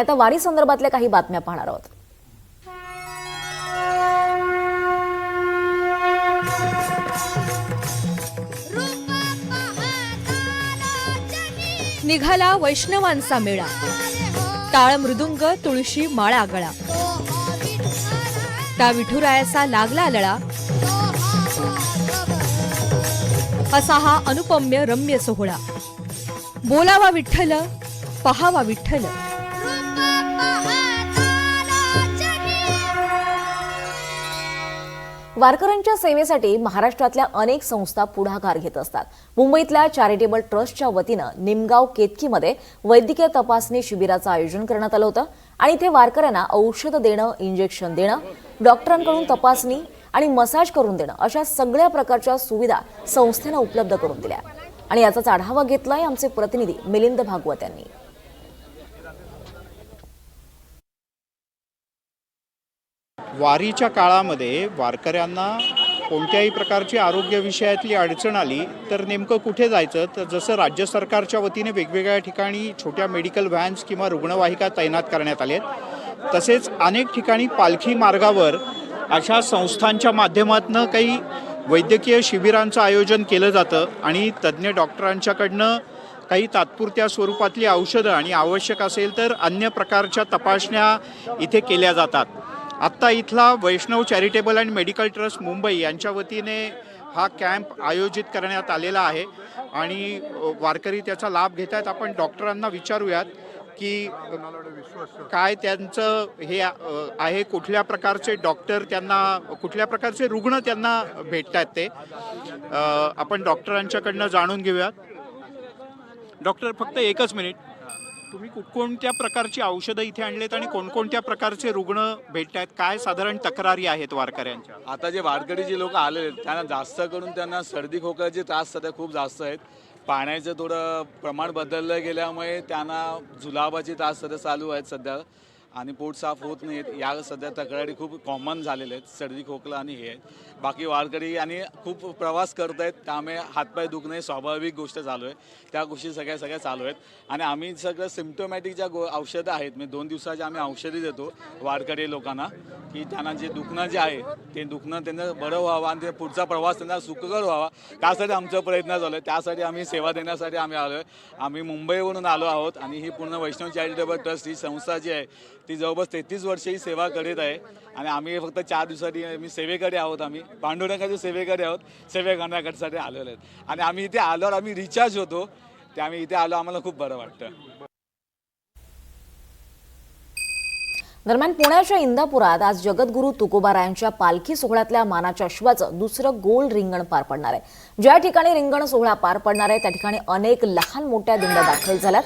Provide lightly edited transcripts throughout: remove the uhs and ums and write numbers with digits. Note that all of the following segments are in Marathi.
आता वारी संदर्भातल्या काही बातम्या पाहणार आहोत। निघाला वैष्णवांचा मेळा, टाळ मृदुंग तुळशी माळा गळा, त्या विठुरायाचा लागला लळा, असा हा अनुपम्य रम्य सोहळा। बोलावा विठ्ठल, पहावा विठ्ठल। वारकऱ्यांच्या सेवेसाठी महाराष्ट्रातल्या अनेक संस्था पुढाकार घेत असतात। मुंबईतल्या चॅरिटेबल ट्रस्टच्या वतीनं निमगाव केतकीमध्ये वैद्यकीय तपासणी शिबिराचं आयोजन करण्यात आलं होतं आणि इथे वारकऱ्यांना औषध देणं, इंजेक्शन देणं, डॉक्टरांकडून तपासणी आणि मसाज करून देणं अशा सगळ्या प्रकारच्या सुविधा संस्थेनं उपलब्ध करून दिल्या आणि याचाच आढावा घेतलाय आमचे प्रतिनिधी मिलिंद भागवत यांनी। वारीच्या काळामध्ये वारकऱ्यांना कोणत्याही प्रकारची आरोग्य विषयातली अडचण आली तर नेमकं कुठे जायचं, तर जसं राज्य सरकारच्या वतीने वेगवेगळ्या ठिकाणी छोट्या मेडिकल व्हॅन्स किंवा रुग्णवाहिका तैनात करण्यात आल्या आहेत, तसेच अनेक ठिकाणी पालखी मार्गावर अशा संस्थांच्या माध्यमातून काही वैद्यकीय शिबिरांचं आयोजन केलं जातं आणि तज्ज्ञ डॉक्टरांच्याकडनं काही तात्पुरत्या स्वरूपातली औषधं आणि आवश्यक असेल तर अन्य प्रकारच्या तपासण्या इथे केल्या जातात। आत्ता इथला Vaishnav charitable and medical trust Mumbai यांच्या वतीने हा कॅम्प आयोजित करण्यात आलेला आहे आणि वारकरी त्याचा लाभ घेत आहेत। आपण डॉक्टरांना विचारूयात की काय त्यांचं हे आहे, कुठल्या प्रकारचे डॉक्टर त्यांना, कुठल्या प्रकारचे रुग्ण त्यांना भेटतात ते आपण डॉक्टरांच्याकडनं जाणून घेऊयात। डॉक्टर, फक्त एकच मिनिट, तुम्ही कोणकोणत्या प्रकारची औषधं इथे आणलेत आणि कोणकोणत्या प्रकारचे रुग्ण भेटत आहेत, काय साधारण तक्रारी आहेत वारकऱ्यांच्या? आता जे वारकरी जे लोक आले आहेत त्यांना जास्त करून त्यांना सर्दी खोकल्याचे त्रास सध्या खूप जास्त आहेत। पाण्याचं थोडं प्रमाण बदललं गेल्यामुळे त्यांना जुलाबाचे त्रास सध्या चालू आहेत सध्या आणि पोट साफ होत नाहीत, या सध्या तक्रारी खूप कॉमन झालेल्या आहेत, सर्दी खोकला आणि हे आहेत। बाकी वारकरी आणि खूप प्रवास करत आहेत त्यामुळे हातपाय दुखणे स्वाभाविक गोष्ट चालू आहे, त्या गोष्टी सगळ्या चालू आहेत आणि आम्ही सगळं सिम्प्टोमॅटिक ज्या औषधं आहेत म्हणजे 2 दिवसाची आम्ही औषधी देतो वारकरी लोकांना की त्यांना जे दुखणं जे आहे ते दुखणं त्यांना बरं व्हावं आणि ते पुढचा प्रवास त्यांना सुखकर व्हावा, त्यासाठी आमचा प्रयत्न चालू आहे, त्यासाठी आम्ही सेवा देण्यासाठी आम्ही आलो आहे। आम्ही मुंबईवरून आलो आहोत आणि ही पूर्ण वैष्णव चॅरिटेबल ट्रस्ट ही संस्था जी आहे ती जवळपास 33 वर्षे ही सेवा करीत आहे आणि आम्ही फक्त 4 दिवसांनी आम्ही सेवेकडे आहोत, आम्ही पांडुरंगाच्या सेवेकडे आहोत, सेवे करण्यासाठी आलेलो आहेत आणि आम्ही इथे आल्यावर आम्ही रिचार्ज होतो, ते आम्ही इथे आलो आम्हाला खूप बरं वाटतं। दरम्यान पुण्याच्या इंदापुरात आज जगद्गुरू तुकोबारायांच्या पालखी सोहळ्यातल्या मानाच्या अश्वाचं दुसरं गोल रिंगण पार पडणार आहे। ज्या ठिकाणी रिंगण सोहळा पार पडणार आहे त्या ठिकाणी अनेक लहान मोठ्या दिंड्या दाखल झाल्यात।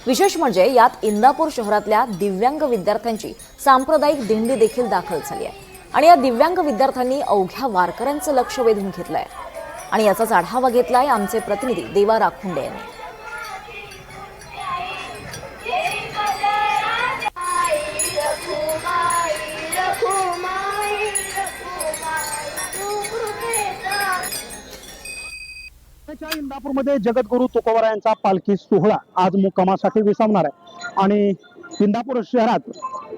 विशेष म्हणजे यात इंदापूर शहरातल्या दिव्यांग विद्यार्थ्यांची सांप्रदायिक दिंडी देखील दाखल झाली आहे आणि या दिव्यांग विद्यार्थ्यांनी अवघ्या वारकऱ्यांचं लक्ष वेधून घेतलंय आणि याचाच आढावा घेतलाय आमचे प्रतिनिधी देवा राखुंडे यांनी। इंदापूरमध्ये जगद्गुरू तुकोबारायांचा पालखी सोहळा आज मुक्कामासाठी विसावणार आहे आणि इंदापूर शहरात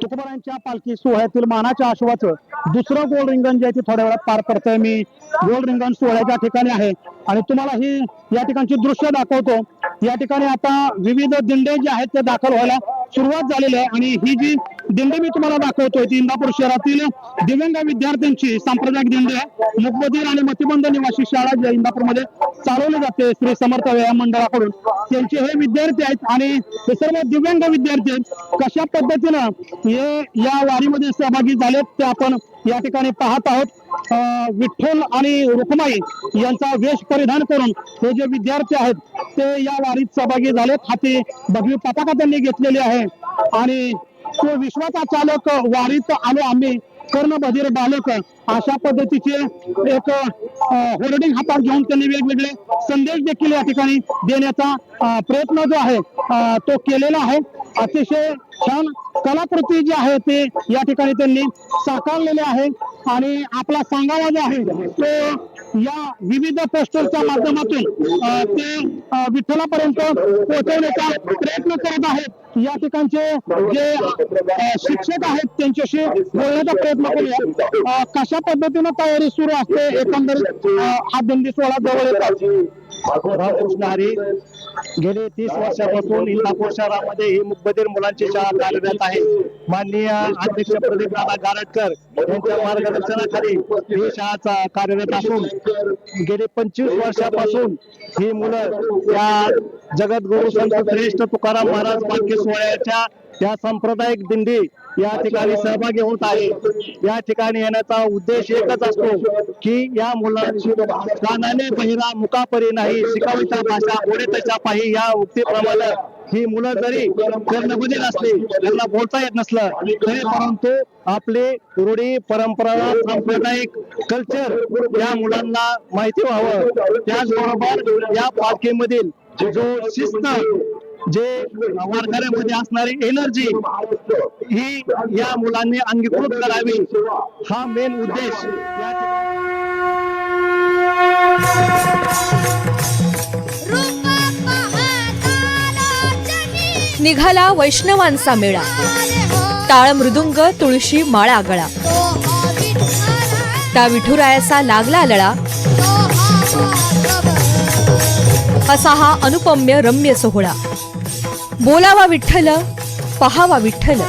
तुकोबारायांच्या पालखी सोहळ्यातील मानाच्या अश्वाचं दुसरं गोल रिंगण जे आहे ते थोड्या वेळात पार पडतंय। मी गोल रिंगण सोहळ्याच्या ठिकाणी आहे आणि तुम्हाला ही या ठिकाणची दृश्य दाखवतो। या ठिकाणी आता विविध दिंडे जे आहेत ते दाखल व्हायला सुरुवात झालेली आहे आणि ही जी दिंडी मी तुम्हाला दाखवतोय ती इंदापूर शहरातील दिव्यांग विद्यार्थ्यांची सांप्रदायिक दिंडी आहे। मूकबधीर आणि मतिमंद निवासी शाळा जी इंदापूरमध्ये चालवली जाते श्री समर्थ व्यायाम मंडळाकडून, त्यांचे हे विद्यार्थी आहेत आणि हे सर्व दिव्यांग विद्यार्थी आहेत। कशा पद्धतीनं हे या वारीमध्ये सहभागी झालेत ते आपण या ठिकाणी पाहत आहोत। विठ्ठल आणि रुक्माई यांचा वेश परिधान करून हे जे विद्यार्थी आहेत ते या वारीत सहभागी झालेत। हाती भगवी पताका त्यांनी घेतलेली आहे आणि तो विश्वाचा चालक वारीत आलो आम्ही कर्णबधीर बालक अशा पद्धतीचे एक होर्डिंग हातात घेऊन त्यांनी वेगवेगळे संदेश देखील या ठिकाणी देण्याचा प्रयत्न जो आहे तो केलेला आहे। अतिशय छान कलाकृती जी आहे ते या ठिकाणी त्यांनी साकारलेले आहे आणि आपला सांगावा जो आहे तो या विविध पोस्टरच्या माध्यमातून ते विठ्ठलापर्यंत पोहोचवण्याचा प्रयत्न करत आहेत. या ठिकाणचे जे शिक्षक आहेत त्यांच्याशी बोलण्याचा प्रयत्न करूया. कशा पद्धतीनं तयारी सुरू असते एकंदरीत हा दिंडी सोहळा जवळ येतात? रामकृष्ण हरी, गेले 30 वर्षापासून इंदापूर शहरामध्ये ही मुकबधीर मुलांची शाळा कार्यरत आहे. माननीय अध्यक्ष प्रदीप दादा गारटकर यांच्या मार्गदर्शनाखाली ही शाळा कार्यरत असून गेली 25 वर्षापासून ही मुलं या जगद्गुरु संत श्रेष्ठ तुकाराम महाराज पालखी सोहळ्याच्या या सांप्रदायिक दिंडी या ठिकाणी सहभागी होत आहे. या ठिकाणी येण्याचा उद्देश एकच असतो की या मुलांची कानाने बहिरा मुकापरी नाही, शिकविता भाषा बोले त्याच्या पाही या उक्तीप्रमाणे ही मुलं जरी कर्णबधिर असली, त्यांना बोलता येत नसलं तरी परंतु आपली रूढी परंपरा सांप्रदायिक कल्चर या मुलांना माहिती व्हावं. त्याचबरोबर या पालखीमधील जो शिस्त, जे वारकऱ्यामध्ये असणारी एनर्जी ही या मुलांनी अंगीकृत करावी, हा मेन उद्देश या निघाला वैष्णवांचा मेळा. टाळ मृदुंग तुळशी माळा गळा. त्या विठुरायाचा लागला लळा. असा हा अनुपम्य रम्य सोहळा. बोलावा विठ्ठल, पहावा विठ्ठल.